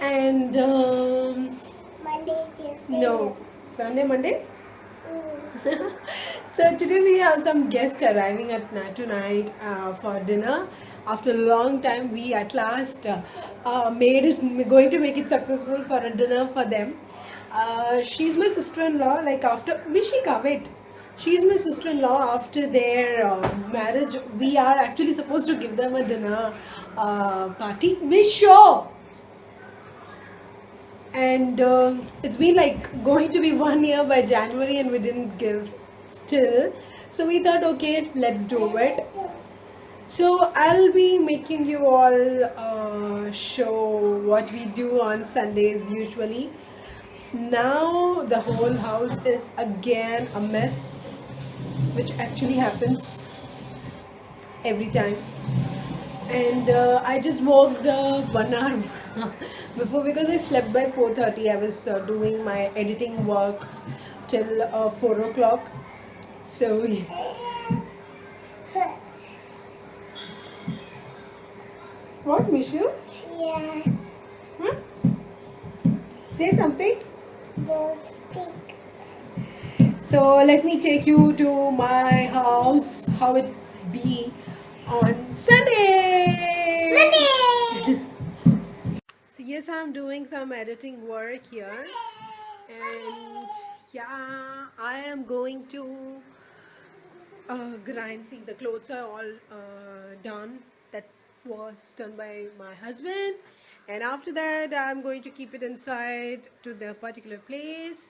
and Monday, Tuesday. no, Sunday, Monday. So today we have some guests arriving at tonight for dinner. After a long time, we at last made it. We're going to make it successful for a dinner for them. She's my sister-in-law. Like after Mishika, wait. She's my sister-in-law. After their marriage, we are actually supposed to give them a dinner party. Misho! And it's been like going to be 1 year by January and we didn't give still, so we thought okay, let's do it. So I'll be making you all show what we do on Sundays usually. Now the whole house is again a mess, which actually happens every time. And I just woke up 1 hour before because I slept by 4:30. I was doing my editing work till 4 o'clock. So what, Mishu? Yeah. Huh? Say something. The stick. So let me take you to my house. How it be on Sunday. Monday. So yes, I'm doing some editing work here, and yeah, I am going to grind. See, the clothes are all done. That was done by my husband, and after that, I'm going to keep it inside to the particular place,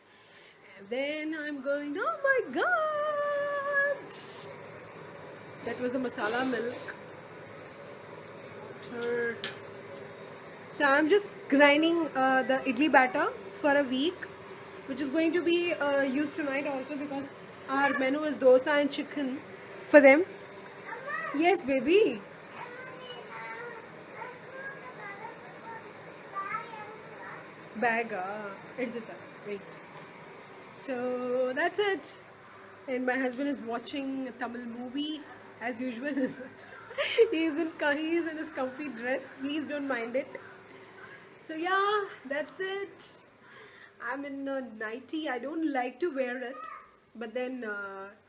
and then I'm going. Oh my God! That was the masala milk. So I'm just grinding the idli batter for a week, which is going to be used tonight also because our menu is dosa and chicken for them. Yes, baby. Bag. Wait. So that's it. And my husband is watching a Tamil movie as usual. he is in his comfy dress. Please don't mind it. So yeah, that's it. I'm in a nightie. I don't like to wear it, but then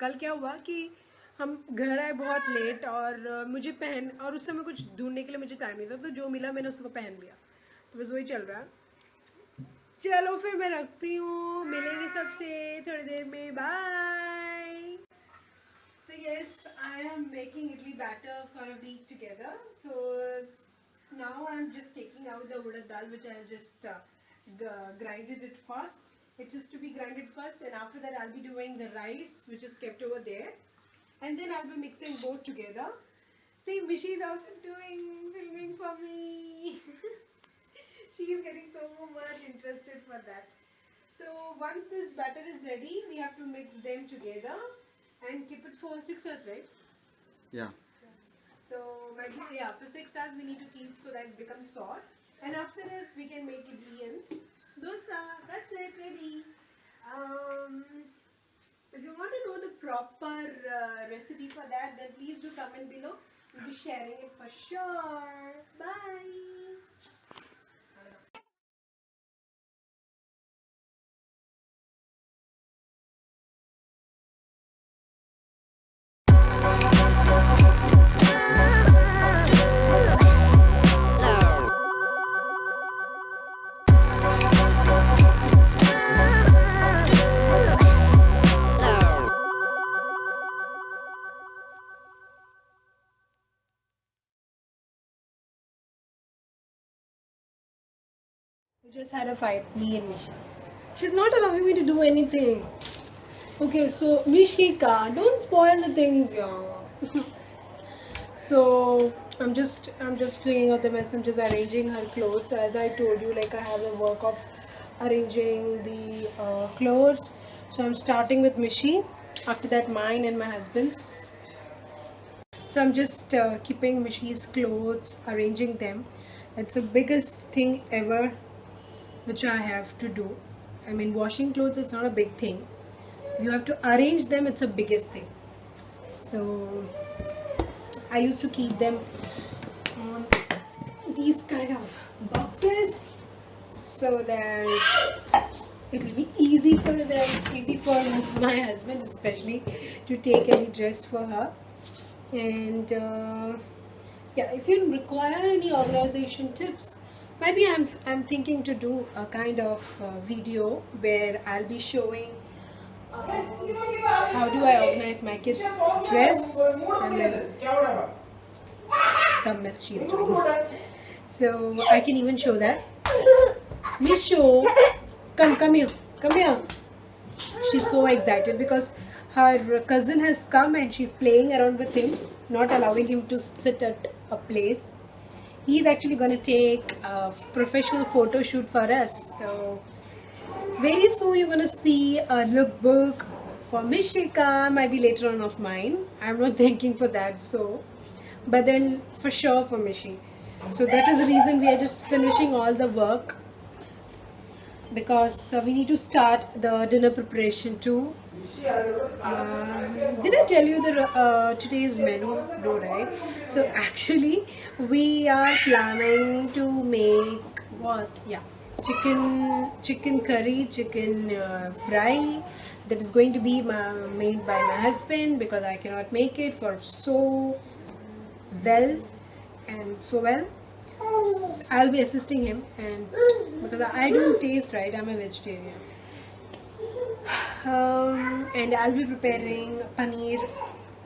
कल क्या हुआ कि हम घर आए बहुत late और मुझे पहन और उस समय कुछ ढूंढने के लिए मुझे टाइम नहीं था, तो जो मिला मैंने उसको पहन लिया, तो बस वही चल रहा है. चलो फिर मैं रखती हूँ, मिलेंगे सबसे थोड़ी देर में. Bye. So yes, I am making idli batter for a week together. So now I'm just taking out the urad dal, which I have just grinded it first. It is to be grinded first, and after that I'll be doing the rice, which is kept over there, and then I'll be mixing both together. See, Mishi is also filming for me. She is getting so much interested for that. So once this batter is ready, we have to mix them together and keep it for 6 hours, right? Yeah. So for 6 hours we need to keep so that it becomes soft, and after that we can make idli and dosa. That's it, ready. If you want to know the proper recipe for that, then please do comment below. We'll be sharing it for sure. Bye. We just had a fight, me and Mishi. She's not allowing me to do anything. Okay, so Mishika, don't spoil the things, yeah. So I'm just cleaning out the mess. I'm just arranging her clothes. As I told you, like I have the work of arranging the clothes. So I'm starting with Mishi. After that, mine and my husband's. So I'm just keeping Mishi's clothes, arranging them. It's the biggest thing ever which I have to do. I mean, washing clothes is not a big thing. You have to arrange them, it's the biggest thing. So I used to keep them on these kind of boxes, so that it will be easy for them, easy for my husband especially, to take any dress for her. And yeah, if you require any organization tips, maybe I'm thinking to do a kind of video where I'll be showing how do I organize my kids' dress and then some mess she's doing. So I can even show that. Misho, come here, come here. She's so excited because her cousin has come and she's playing around with him, not allowing him to sit at a place. He's actually going to take a professional photo shoot for us. So very soon you're going to see a lookbook for Mishika, might be later on of mine. I'm not thanking for that, so, but then for sure for Mishi. So that is the reason we are just finishing all the work, because we need to start the dinner preparation too. Did I tell you the today's menu? No, right? So actually, we are planning to make what? Yeah, chicken curry, chicken fry. That is going to be made by my husband because I cannot make it for so well and so well. I'll be assisting him, and because I don't taste right, I'm a vegetarian. And I'll be preparing paneer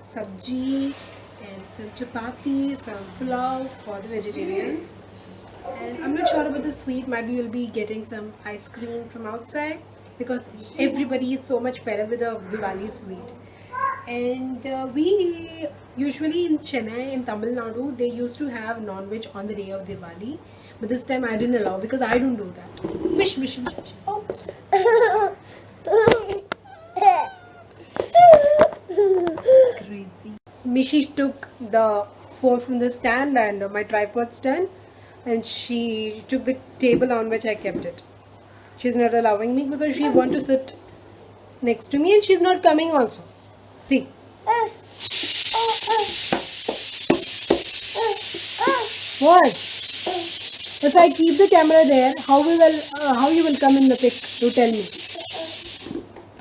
sabji and some chapati, some pulao for the vegetarians. And I'm not sure about the sweet. Maybe we'll be getting some ice cream from outside because everybody is so much fed up with the Diwali sweet. And we usually in Chennai, in Tamil Nadu, they used to have non-veg on the day of Diwali. But this time I didn't allow because I don't do that. Mish. Oops. Crazy. Mishi took the phone from the stand and my tripod stand, and she took the table on which I kept it. She's not allowing me because she wants to sit next to me, and she's not coming also. See. What? If I keep the camera there, how you will come in the pic? You tell me.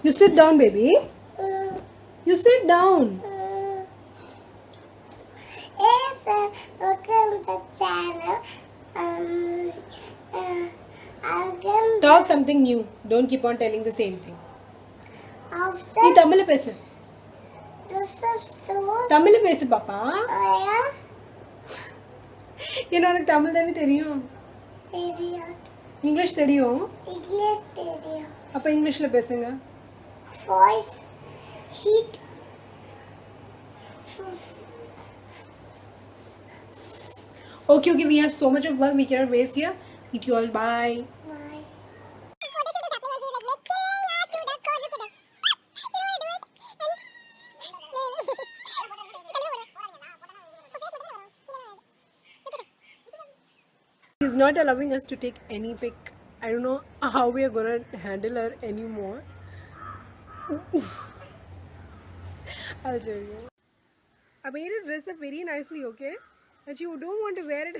You sit down, baby. You sit down. Yes, welcome to the channel. Again, Talk something new. Don't keep on telling the same thing. after நீ தமிழ்ல பேசு. this is so தமிழ்ல பேசு பாப்பா. yeah, ஏன்னா உனக்கு தமிழ் தானே தெரியும். தெரியும். இங்கிலீஷ் தெரியும். English தெரியும். அப்ப இங்கிலீஷ்ல பேசுங்க. Voice sheet. Okay, we have so much of work, we cannot waste here. Meet you all, bye. Bye. He's not allowing us to take any pic. I don't know how we are gonna handle her anymore. I'll show you. I made her dress up very nicely, okay? And you don't want to wear it.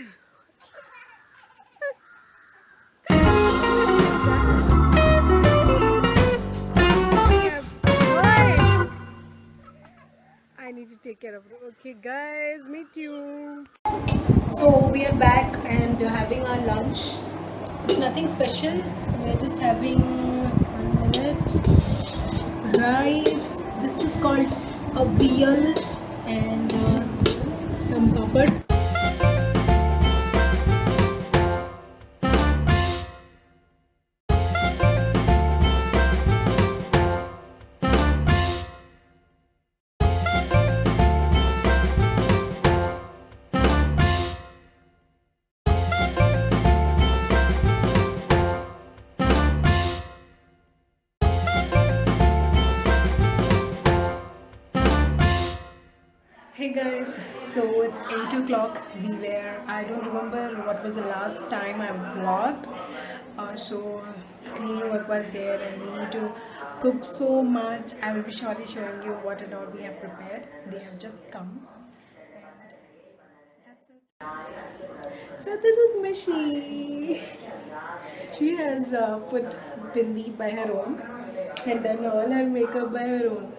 I need to take care of her. Okay, guys, meet you. So we are back and having our lunch. It's nothing special. We're just having 1 minute rice. This is called a veal and some papad. Hey guys, so it's 8 o'clock. I don't remember what was the last time I vlogged. So cleaning work was there and we need to cook so much. I will be surely showing you what and all we have prepared. They have just come. And that's it. So this is Mishi. She has put bindi by her own and done all her makeup by her own.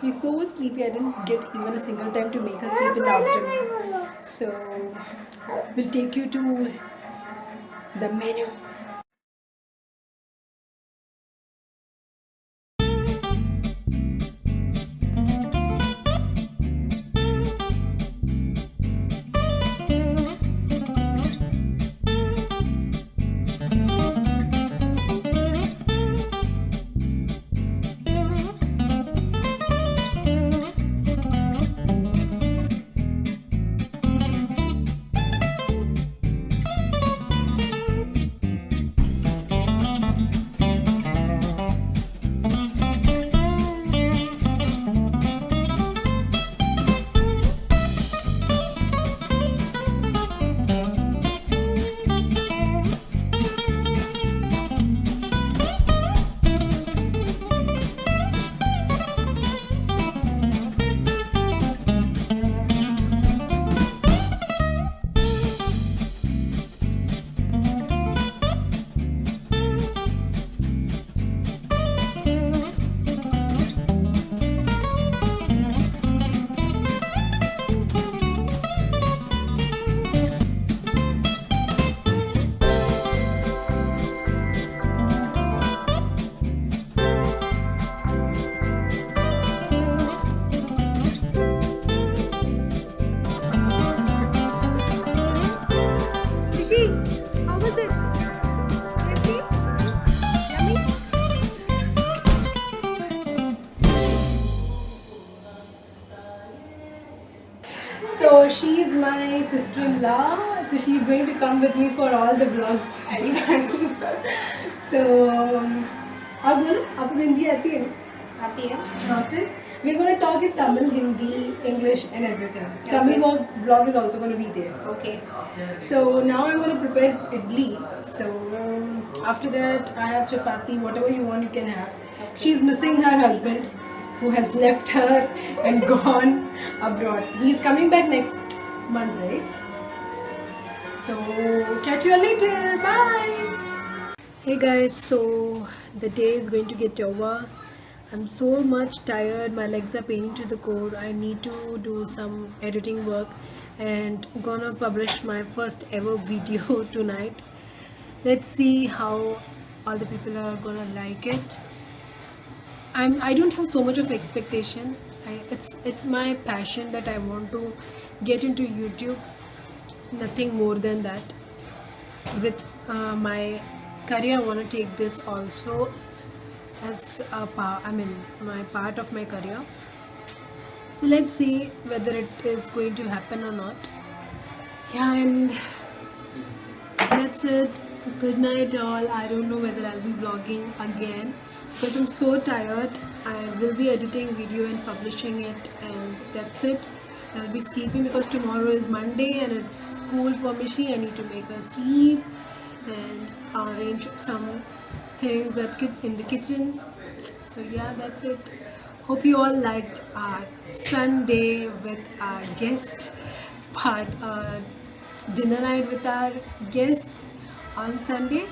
She's so sleepy, I didn't get even a single time to make her sleep in the afternoon. So, we'll take you to the menu. Rishi, how was it? Tasty? Yummy? So she's my sister-in-law. So she's going to come with me for all the vlogs. So और बोलो आपको हिंदी आती है ना? आती है हाँ फिर we're going to talk in Tamil, Hindi, English and everything. Tamil vlog is also going to be there. Okay So now I'm going to prepare idli. So after that I have chapati, whatever you want you can have. She's missing her husband who has left her and gone abroad. He's coming back next month, right? So catch you all later. Bye. Hey guys, so the day is going to get over. I'm so much tired, my legs are paining to the core. I need to do some editing work and gonna publish my first ever video tonight. Let's see how all the people are gonna like it. I don't have so much of expectation. It's my passion that I want to get into YouTube. Nothing more than that. With my career, I want to take this also as a my part of my career. So let's see whether it is going to happen or not. Yeah, and that's it. Good night all. I don't know whether I'll be vlogging again because I'm so tired. I will be editing video and publishing it, and that's it. I'll be sleeping because tomorrow is Monday and it's school for Mishi. I need to make her sleep and arrange some things that in the kitchen. So yeah, that's it. Hope you all liked our Sunday with our guest part, dinner night with our guest on Sunday.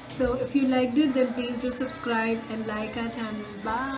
So if you liked it, then please do subscribe and like our channel. Bye.